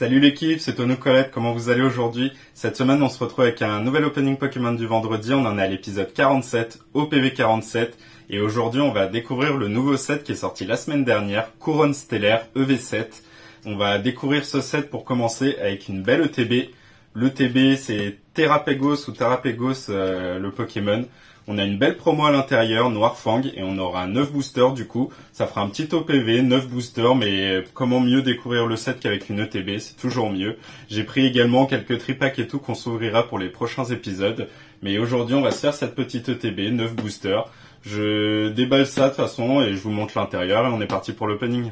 Salut l'équipe, c'est Tono Colette, comment vous allez aujourd'hui? Cette semaine on se retrouve avec un nouvel opening Pokémon du vendredi, on en est à l'épisode 47, OPV 47, et aujourd'hui on va découvrir le nouveau set qui est sorti la semaine dernière, Couronne Stellaire EV7. On va découvrir ce set pour commencer avec une belle ETB. L'ETB c'est Terrapagos ou Terrapagos le Pokémon. On a une belle promo à l'intérieur, Noirfang, et on aura 9 boosters du coup. Ça fera un petit OPV, 9 boosters, mais comment mieux découvrir le set qu'avec une ETB, c'est toujours mieux. J'ai pris également quelques tripacks et tout qu'on s'ouvrira pour les prochains épisodes. Mais aujourd'hui, on va se faire cette petite ETB, 9 boosters. Je déballe ça de toute façon et je vous montre l'intérieur et on est parti pour l'opening.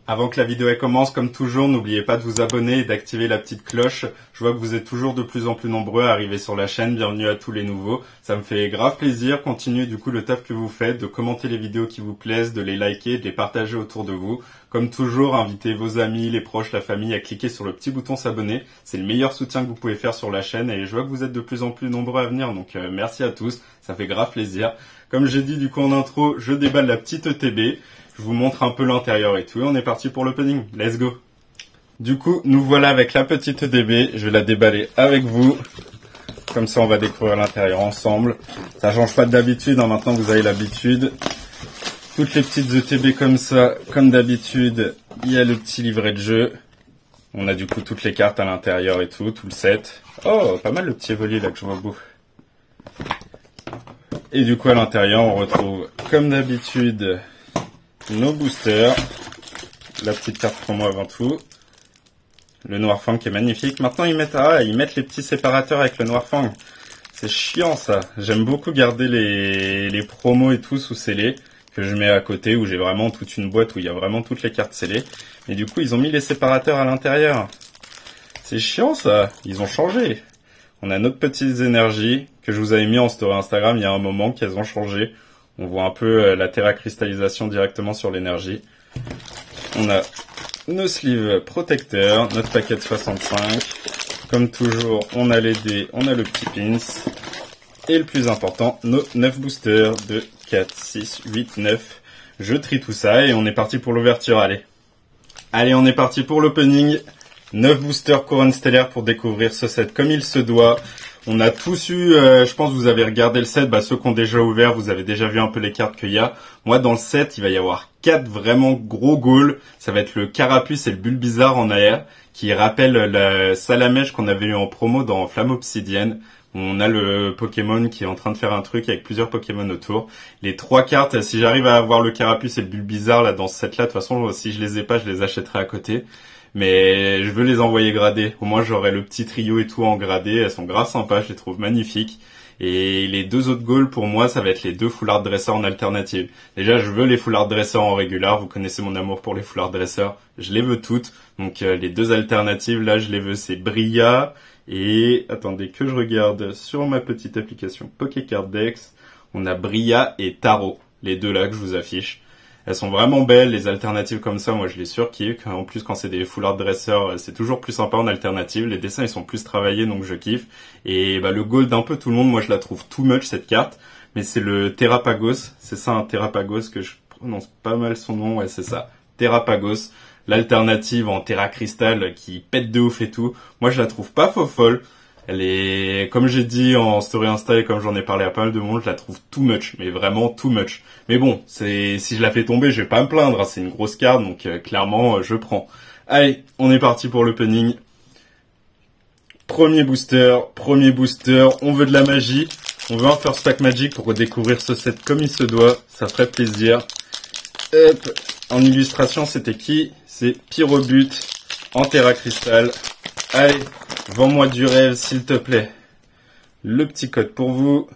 Avant que la vidéo commence, comme toujours, n'oubliez pas de vous abonner et d'activer la petite cloche. Je vois que vous êtes toujours de plus en plus nombreux à arriver sur la chaîne. Bienvenue à tous les nouveaux. Ça me fait grave plaisir. Continuez du coup le taf que vous faites, de commenter les vidéos qui vous plaisent, de les liker, de les partager autour de vous. Comme toujours, invitez vos amis, les proches, la famille à cliquer sur le petit bouton s'abonner. C'est le meilleur soutien que vous pouvez faire sur la chaîne et je vois que vous êtes de plus en plus nombreux à venir. Donc merci à tous. Ça fait grave plaisir. Comme j'ai dit du coup en intro, je déballe la petite ETB. Je vous montre un peu l'intérieur et tout, et on est parti pour l'opening. Let's go! Du coup, nous voilà avec la petite ETB. Je vais la déballer avec vous. Comme ça, on va découvrir l'intérieur ensemble. Ça change pas d'habitude, hein. Maintenant vous avez l'habitude. Toutes les petites ETB comme ça, comme d'habitude, il y a le petit livret de jeu. On a du coup toutes les cartes à l'intérieur et tout le set. Oh, pas mal le petit évolier là que je vois au bout. Et du coup, à l'intérieur, on retrouve, comme d'habitude, nos boosters, la petite carte promo avant tout, le Noirfang qui est magnifique. Maintenant ils mettent les petits séparateurs avec le Noirfang. C'est chiant ça. J'aime beaucoup garder les promos et tout sous scellés que je mets à côté où j'ai vraiment toute une boîte où il y a vraiment toutes les cartes scellées. Et du coup ils ont mis les séparateurs à l'intérieur. C'est chiant ça. Ils ont changé. On a notre petites énergies que je vous avais mis en story Instagram il y a un moment qu'elles ont changé. On voit un peu la terracristallisation directement sur l'énergie. On a nos sleeves protecteurs, notre paquet de 65. Comme toujours, on a les dés, on a le petit pins. Et le plus important, nos 9 boosters de 4, 6, 8, 9. Je trie tout ça et on est parti pour l'ouverture, allez. Allez, on est parti pour l'opening. 9 boosters Couronne Stellaire pour découvrir ce set comme il se doit. On a tous eu, je pense que vous avez regardé le set, ceux qui ont déjà ouvert, vous avez déjà vu un peu les cartes qu'il y a. Moi, dans le set, il va y avoir 4 vraiment gros goals. Ça va être le Carapuce et le Bulbizarre en AR, qui rappellent la Salamèche qu'on avait eu en promo dans Flamme Obsidienne. On a le Pokémon qui est en train de faire un truc avec plusieurs Pokémon autour. Les 3 cartes, si j'arrive à avoir le Carapuce et le Bulbizarre là dans ce set-là, de toute façon, si je les ai pas, je les achèterai à côté. Mais je veux les envoyer gradés. Au moins, j'aurai le petit trio et tout en gradé. Elles sont grave sympas, je les trouve magnifiques. Et les 2 autres goals, pour moi, ça va être les 2 foulards dresseurs en alternative. Déjà, je veux les foulards dresseurs en régular. Vous connaissez mon amour pour les foulards dresseurs. Je les veux toutes. Donc, les 2 alternatives, là, je les veux. C'est Bria et... Attendez que je regarde sur ma petite application Pokécard Dex. On a Bria et Tarot. Les 2 là que je vous affiche. Elles sont vraiment belles, les alternatives comme ça, moi je les surkiffe. En plus quand c'est des foulards dresseurs, c'est toujours plus sympa en alternative. Les dessins ils sont plus travaillés donc je kiffe. Et le gold d'un peu tout le monde, moi je la trouve too much cette carte. Mais c'est le Terrapagos, c'est ça un Terrapagos que je prononce pas mal son nom, ouais c'est ça. Terrapagos, l'alternative en Terra Cristal qui pète de ouf et tout. Moi je la trouve pas folle. Elle est, comme j'ai dit en story Insta et comme j'en ai parlé à pas mal de monde, je la trouve too much, mais vraiment too much. Mais bon, si je la fais tomber, je vais pas me plaindre, hein, c'est une grosse carte, donc clairement, je prends. Allez, on est parti pour l'opening. Premier booster, on veut de la magie, on veut un first pack magic pour redécouvrir ce set comme il se doit, ça ferait plaisir. Hop, en illustration, c'était qui? C'est Pyrobut en Terra Cristal. Allez, vends-moi du rêve, s'il te plaît. Le petit code pour vous.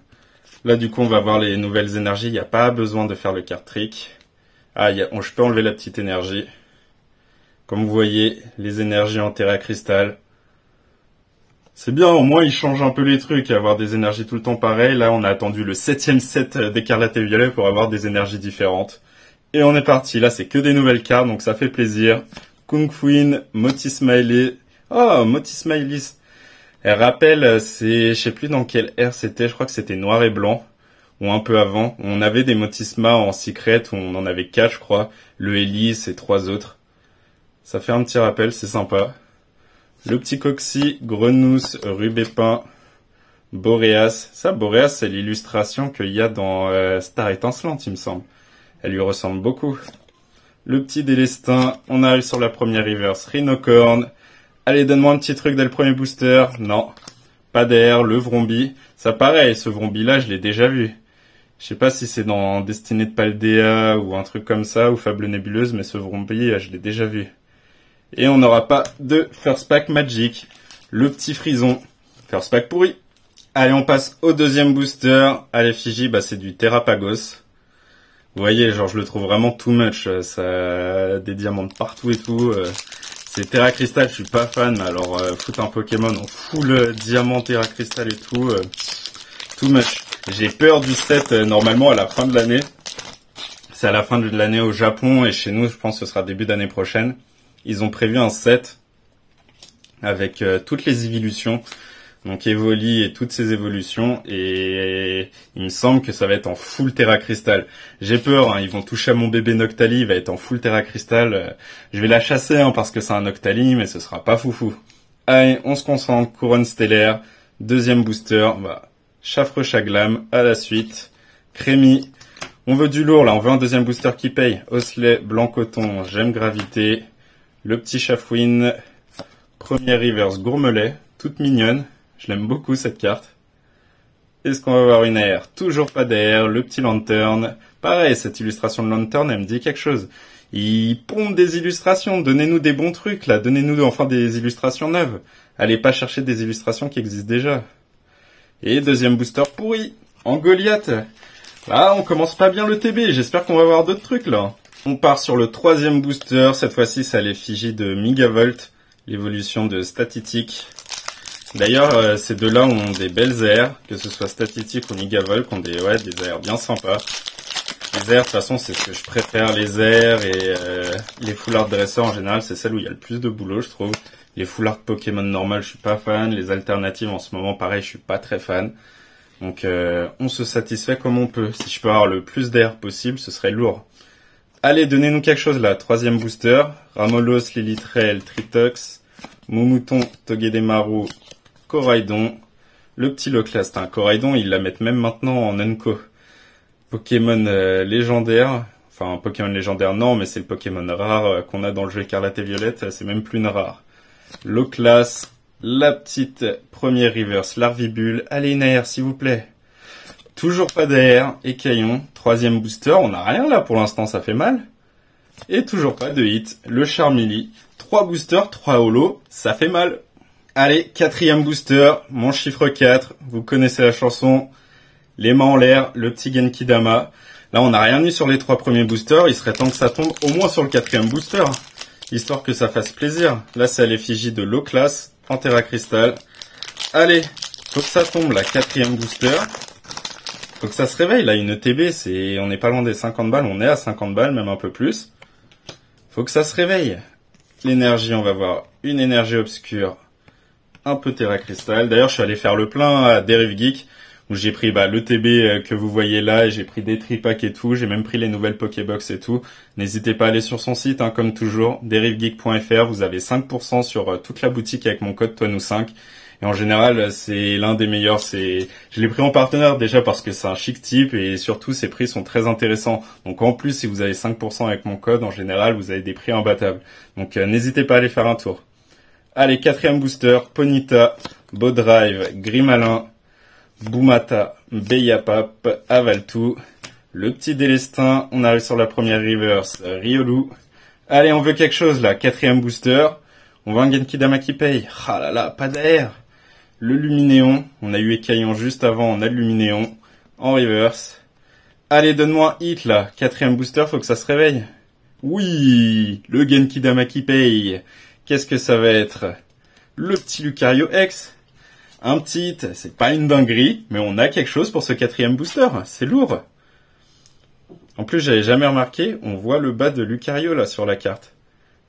Là, du coup, on va voir les nouvelles énergies. Il n'y a pas besoin de faire le card trick. Ah, je peux enlever la petite énergie. Comme vous voyez, les énergies en Terra Cristal. C'est bien, au moins, ils changent un peu les trucs. Avoir des énergies tout le temps pareilles. Là, on a attendu le 7e set d'Écarlate et Violet pour avoir des énergies différentes. Et on est parti. Là, c'est que des nouvelles cartes, donc ça fait plaisir. Kung Fuin, Moti Smiley. Oh, Moti Smiley. Elle rappelle, je sais plus dans quelle ère c'était, je crois que c'était noir et blanc, ou un peu avant. On avait des Motisma en secret, où on en avait 4, je crois. Le Hélice et 3 autres. Ça fait un petit rappel, c'est sympa. Le petit Coxy, Grenousse, Rubépin, Boréas. Ça, Boréas, c'est l'illustration qu'il y a dans Star Étincelante, il me semble. Elle lui ressemble beaucoup. Le petit Délestin, on arrive sur la première reverse. Rhinocorn. Allez, donne-moi un petit truc dès le premier booster. Non, pas d'air. Le Vrombi. Ça pareil, ce Vrombi-là, je l'ai déjà vu. Je sais pas si c'est dans Destinée de Paldea ou un truc comme ça, ou Fable Nébuleuse, mais ce Vrombi, je l'ai déjà vu. Et on n'aura pas de First Pack Magic. Le petit Frison. First Pack pourri. Allez, on passe au deuxième booster. À l'effigie, bah, c'est du Terrapagos. Vous voyez, genre, je le trouve vraiment too much. Ça a des diamants de partout et tout. C'est Terra Crystal, je suis pas fan. Mais alors, foutre un Pokémon en full diamant Terra Crystal et tout. Too much. J'ai peur du set, normalement, à la fin de l'année. C'est à la fin de l'année au Japon. Et chez nous, je pense que ce sera début d'année prochaine. Ils ont prévu un set avec toutes les évolutions, donc Evoli et toutes ces évolutions, et il me semble que ça va être en full Terra Crystal. J'ai peur, hein, ils vont toucher à mon bébé Noctali, il va être en full Terra Crystal. Je vais la chasser hein, parce que c'est un Noctali, mais ce sera pas foufou. Allez, on se concentre, Couronne Stellaire, deuxième booster, bah, Chaffreux Chaglam à la suite, Crémy. On veut du lourd là, on veut un deuxième booster qui paye. Osselet, Blanc Coton, Gemme Gravité. Le petit Chafouine, première reverse Gourmelet, toute mignonne. Je l'aime beaucoup cette carte. Est-ce qu'on va avoir une air? Toujours pas d'air. Le petit Lanterne. Pareil, cette illustration de Lanterne, elle me dit quelque chose. Il pompe des illustrations. Donnez-nous des bons trucs là. Donnez-nous enfin des illustrations neuves. Allez pas chercher des illustrations qui existent déjà. Et deuxième booster pourri. En Goliath. Là, on commence pas bien le TB. J'espère qu'on va avoir d'autres trucs là. On part sur le troisième booster, cette fois-ci c'est à l'effigie de Megavolt, l'évolution de Statitik. D'ailleurs, ces deux-là ont des belles airs, que ce soit Statitik ou Megavolt, ont des airs bien sympas. Les airs, de toute façon, c'est ce que je préfère, les airs et les foulards dresseurs en général, c'est celle où il y a le plus de boulot, je trouve. Les foulards Pokémon normal, je suis pas fan. Les alternatives, en ce moment, pareil, je suis pas très fan. Donc, on se satisfait comme on peut. Si je peux avoir le plus d'air possible, ce serait lourd. Allez, donnez-nous quelque chose là. Troisième booster. Ramolos, Lilitrel, Tritox, Moumouton, Togedemaru, Coraidon. Le petit Loclast. Hein. Coraidon, ils la mettent même maintenant en Unco. Pokémon légendaire. Enfin, Pokémon légendaire, non, mais c'est le Pokémon rare qu'on a dans le jeu Écarlate et Violette. C'est même plus une rare. Loclast, la petite première reverse, Larvibule. Allez, une air, s'il vous plaît. Toujours pas d'air, Écaillon, troisième booster, on n'a rien là pour l'instant, ça fait mal. Et toujours pas de hit, le Charmeleon, 3 boosters, 3 holos, ça fait mal. Allez, quatrième booster, mon chiffre 4, vous connaissez la chanson, les mains en l'air, le petit Genkidama. Là, on n'a rien eu sur les 3 premiers boosters, il serait temps que ça tombe au moins sur le quatrième booster, histoire que ça fasse plaisir. Là, c'est à l'effigie de Loclast, en Terra Crystal. Allez, faut que ça tombe, la quatrième booster. Faut que ça se réveille, là, une ETB, on n'est pas loin des 50 balles, on est à 50 balles, même un peu plus. Faut que ça se réveille. L'énergie, on va voir une énergie obscure, un peu Terra Crystal. D'ailleurs, je suis allé faire le plein à Derive Geek, où j'ai pris l'ETB que vous voyez là, et j'ai pris des tripacks et tout, j'ai même pris les nouvelles Pokébox et tout. N'hésitez pas à aller sur son site, hein, comme toujours, derivegeek.fr, vous avez 5% sur toute la boutique avec mon code TOINOU5. Et en général, c'est l'un des meilleurs. Je l'ai pris en partenaire déjà parce que c'est un chic type et surtout ses prix sont très intéressants. Donc en plus, si vous avez 5% avec mon code, en général, vous avez des prix imbattables. Donc n'hésitez pas à aller faire un tour. Allez, quatrième booster, Ponyta, Bowdrive, Grimalin, Boumata, Beyapap, Avaltou, le petit Délestin. On arrive sur la première reverse, Riolu. Allez, on veut quelque chose là, quatrième booster. On veut un Genkidama qui paye. Ah là là, pas d'air. Le Luminéon, on a eu Écaillon juste avant, on a le Luminéon, en reverse. Allez, donne-moi un hit là, quatrième booster, faut que ça se réveille. Oui, le Genkidama qui paye. Qu'est-ce que ça va être? Le petit Lucario X. Un petit hit, c'est pas une dinguerie, mais on a quelque chose pour ce quatrième booster, c'est lourd. En plus, j'avais jamais remarqué, on voit le bas de Lucario là sur la carte.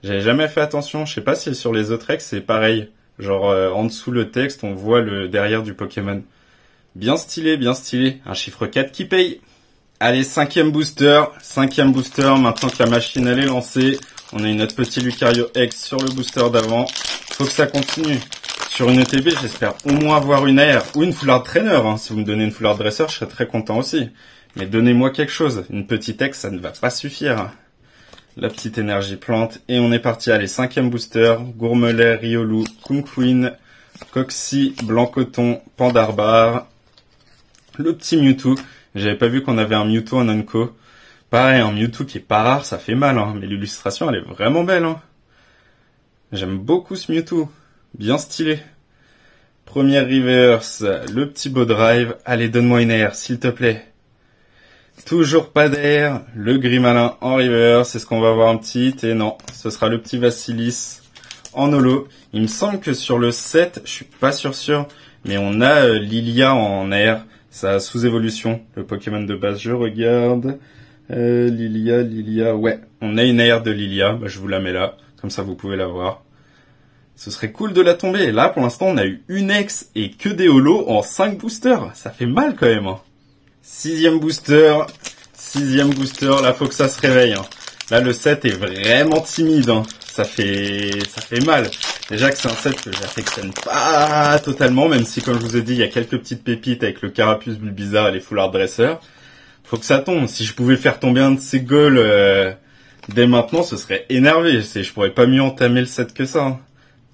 J'avais jamais fait attention, je sais pas si sur les autres X c'est pareil. Genre en dessous le texte, on voit le derrière du Pokémon. Bien stylé, bien stylé. Un chiffre 4 qui paye. Allez, cinquième booster, maintenant que la machine elle est lancée. On a notre petit Lucario X sur le booster d'avant. Faut que ça continue. Sur une ETB, j'espère au moins avoir une AR ou une foulard trainer. Hein. Si vous me donnez une foulard dresseur, je serais très content aussi. Mais donnez-moi quelque chose. Une petite ex, ça ne va pas suffire. La petite énergie plante. Et on est parti. Allez, 5e booster. Gourmelet, Riolu, Kunqueen, Coxy, Blanc Coton, Pandarbar. Le petit Mewtwo. J'avais pas vu qu'on avait un Mewtwo en Unco. Pareil, un Mewtwo qui est pas rare, ça fait mal. Hein. Mais l'illustration, elle est vraiment belle. Hein. J'aime beaucoup ce Mewtwo. Bien stylé. Première reverse. Le petit beau drive. Allez, donne-moi une air, s'il te plaît. Toujours pas d'air, le Grimalin en reverse, est-ce qu'on va avoir un petit hit? Et non, ce sera le petit Vassilis en holo. Il me semble que sur le 7, je suis pas sûr, mais on a Lilia en air, sa sous-évolution, le Pokémon de base, je regarde. Lilia, ouais, on a une air de Lilia, bah, je vous la mets là, comme ça vous pouvez la voir. Ce serait cool de la tomber, et là pour l'instant on a eu une ex et que des holos en 5 boosters, ça fait mal quand même. Hein. 6e booster, là faut que ça se réveille. Hein. Là le set est vraiment timide, hein. ça fait mal. Déjà que c'est un set que j'affectionne pas totalement, même si comme je vous ai dit il y a quelques petites pépites avec le Carapuce Bulbizarre et les Foulard Dresseurs. Faut que ça tombe, si je pouvais faire tomber un de ces goals dès maintenant ce serait énervé, je pourrais pas mieux entamer le set que ça. Hein.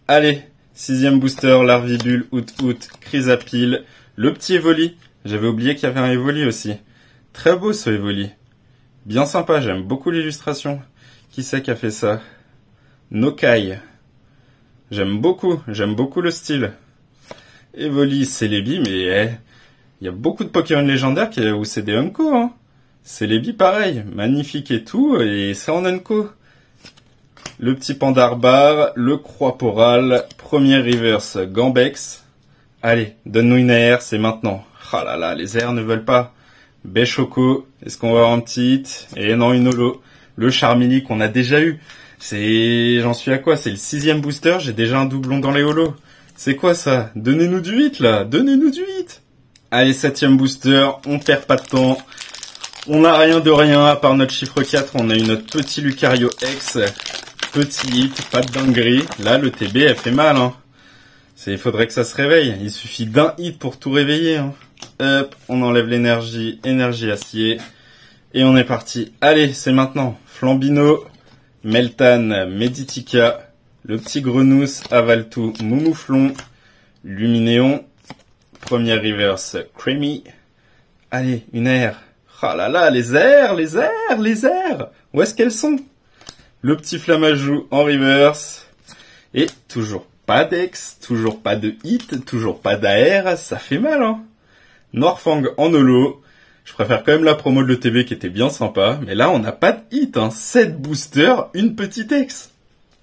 Allez, 6e booster, Larvibule, Out, Chrysapile, le petit Evoli. J'avais oublié qu'il y avait un Evoli aussi. Très beau ce Evoli. Bien sympa, j'aime beaucoup l'illustration. Qui c'est qui a fait ça? Nokai. J'aime beaucoup le style. Evoli, Celebi, mais il y a beaucoup de Pokémon légendaires où c'est des Unco. Hein. Celebi pareil, magnifique et tout, et c'est en Unco. Le petit Pandarbar, le Croix-Poral, premier reverse Gambex. Allez, donne-nous une AR, c'est maintenant. Ah là là, les airs ne veulent pas. Béchoco, est-ce qu'on va avoir un petit hit? Et non, une holo. Le Charmeleon qu'on a déjà eu. J'en suis à quoi? C'est le 6e booster, j'ai déjà un doublon dans les holos. C'est quoi ça? Donnez-nous du 8 là, donnez-nous du 8. Allez, 7e booster, on perd pas de temps. On n'a rien de rien, à part notre chiffre 4, on a eu notre petit Lucario X. Petit hit, pas de dinguerie. Là, le TB, elle fait mal, hein. Il faudrait que ça se réveille. Il suffit d'un hit pour tout réveiller, hein. Hop, on enlève l'énergie, énergie acier. Et on est parti. Allez, c'est maintenant. Flambino, Meltan, Meditica, le petit Grenousse, Avaltou, Moumouflon, Luminéon, première reverse, Creamy. Allez, une air. Ah là là, les airs. Où est-ce qu'elles sont? Le petit Flamajou en reverse. Et toujours pas d'ex, toujours pas de hit, toujours pas d'AR, ça fait mal, hein. Noirfang en holo. Je préfère quand même la promo de l'ETB qui était bien sympa. Mais là, on n'a pas de hit, hein. 7 boosters, une petite ex.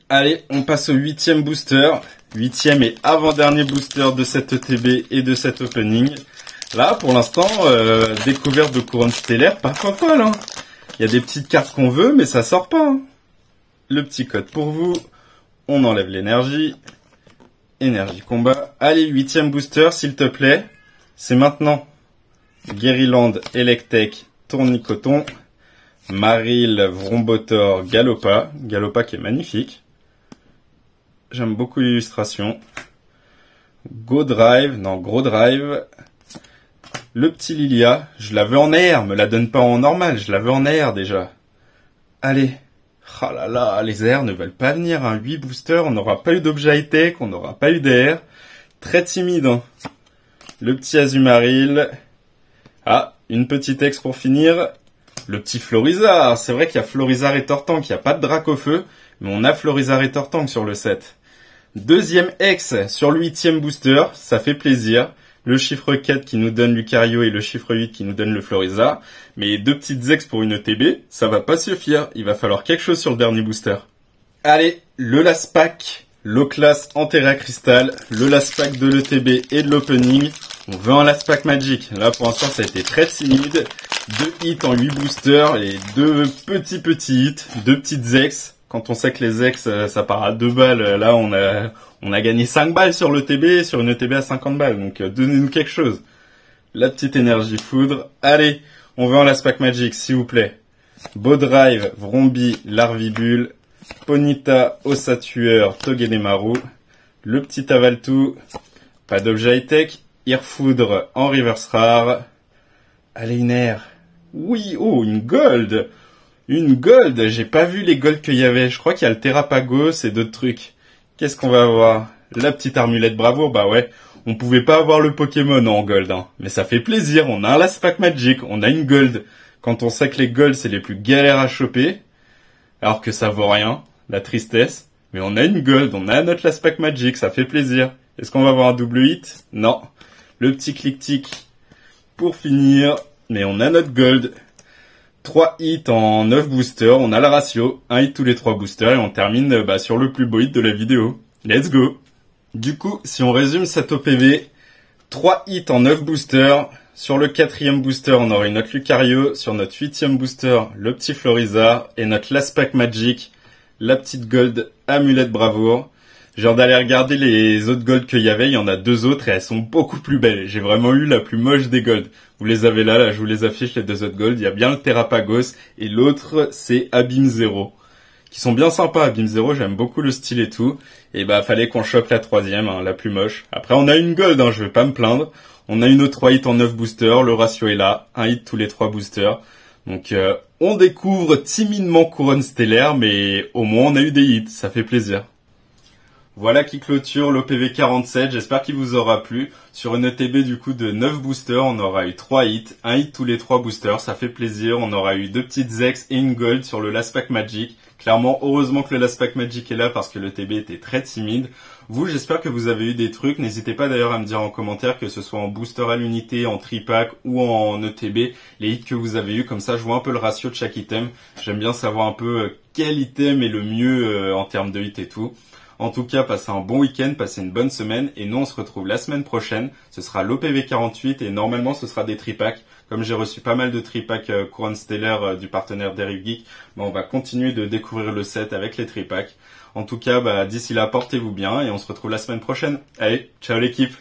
Allez, on passe au 8e booster. 8e et avant-dernier booster de cette ETB et de cet opening. Là, pour l'instant, découverte de couronne stellaire, pas folle, hein. Il y a des petites cartes qu'on veut, mais ça sort pas, hein. Le petit code pour vous. On enlève l'énergie. Énergie combat. Allez, 8e booster, s'il te plaît. C'est maintenant. Guériland, Electek, Tournicoton, Maril, Vrombotor, Galopa. Galopa qui est magnifique. J'aime beaucoup l'illustration. Gros Drive. Le petit Lilia. Je la veux en air. Me la donne pas en normal. Je la veux en air déjà. Allez. Ah là là, les airs ne veulent pas venir. Hein. 8 boosters, on n'aura pas eu d'objet high-tech, on n'aura pas eu d'air. Très timide. Hein. Le petit Azumaril. Ah, une petite ex pour finir. Le petit Florizarre. C'est vrai qu'il y a Florizarre et Tortank, il n'y a pas de Dracofeu, mais on a Florizarre et Tortank sur le set. Deuxième ex sur le 8e booster, ça fait plaisir. Le chiffre 4 qui nous donne Lucario et le chiffre 8 qui nous donne le Florizarre. Mais 2 petites ex pour une ETB, ça va pas suffire. Il va falloir quelque chose sur le dernier booster. Allez, le last pack, l'O-Class Antera Crystal, le last pack de l'ETB et de l'opening. On veut un last pack Magic. Là, pour l'instant, ça a été très timide. 2 hits en 8 boosters et 2 petits hits, 2 petites ex. Quand on sait que les ex, ça part à 2 balles, là, on a gagné 5 balles sur l'ETB, sur une ETB à 50 balles. Donc, donnez-nous quelque chose. La petite énergie foudre. Allez, on veut un last pack Magic, s'il vous plaît. Beau Drive, Vrombi, Larvibule, Ponyta, Ossatueur, Togedemaru, le petit avale tout, pas d'objet high-tech, Irfoudre en reverse rare. Allez, une air. Oui, oh, une gold. Une gold, j'ai pas vu les golds qu'il y avait. Je crois qu'il y a le Terrapagos et d'autres trucs. Qu'est-ce qu'on va avoir? La petite armulette bravoure, bah ouais. On pouvait pas avoir le Pokémon en gold, hein. Mais ça fait plaisir, on a un Last Pack Magic, on a une gold. Quand on sait que les golds c'est les plus galères à choper, alors que ça vaut rien, la tristesse. Mais on a une gold, on a notre Last Pack Magic, ça fait plaisir. Est-ce qu'on va avoir un double hit? Non. Le petit clic-tic pour finir, mais on a notre gold. 3 hits en 9 boosters, on a le ratio, 1 hit tous les 3 boosters et on termine sur le plus beau hit de la vidéo. Let's go! Du coup, si on résume cet OPV, 3 hits en 9 boosters, sur le 4e booster on aura notre Lucario, sur notre 8e booster le petit Florizard et notre Last Pack Magic, la petite gold Amulette Bravoure. J'ai hâte d'aller regarder les autres golds qu'il y avait, il y en a 2 autres et elles sont beaucoup plus belles. J'ai vraiment eu la plus moche des golds. Vous les avez là, je vous les affiche les 2 autres golds. Il y a bien le Terrapagos et l'autre c'est Abîme Zero. Qui sont bien sympas, Abîme Zero, j'aime beaucoup le style et tout. Et bah fallait qu'on chope la 3e, hein, la plus moche. Après on a une gold, hein, je vais pas me plaindre. On a une autre 3 hits en 9 boosters, le ratio est là, 1 hit tous les 3 boosters. Donc on découvre timidement Couronne Stellaire, mais au moins on a eu des hits, ça fait plaisir. Voilà qui clôture l'OPV 47, j'espère qu'il vous aura plu. Sur une ETB du coup de 9 boosters, on aura eu 3 hits, 1 hit tous les 3 boosters, ça fait plaisir. On aura eu 2 petites Zex et une Gold sur le Last Pack Magic. Clairement, heureusement que le Last Pack Magic est là parce que l'ETB était très timide. Vous, j'espère que vous avez eu des trucs. N'hésitez pas d'ailleurs à me dire en commentaire, que ce soit en booster à l'unité, en tripack ou en ETB, les hits que vous avez eu. Comme ça, je vois un peu le ratio de chaque item. J'aime bien savoir un peu quel item est le mieux en termes de hits et tout. En tout cas, passez un bon week-end, passez une bonne semaine et nous on se retrouve la semaine prochaine. Ce sera l'OPV 48 et normalement ce sera des tripacks. Comme j'ai reçu pas mal de tripacks Couronne Stellaire du partenaire Derive Geek, on va continuer de découvrir le set avec les tripacks. En tout cas, d'ici là, portez-vous bien et on se retrouve la semaine prochaine. Allez, ciao l'équipe!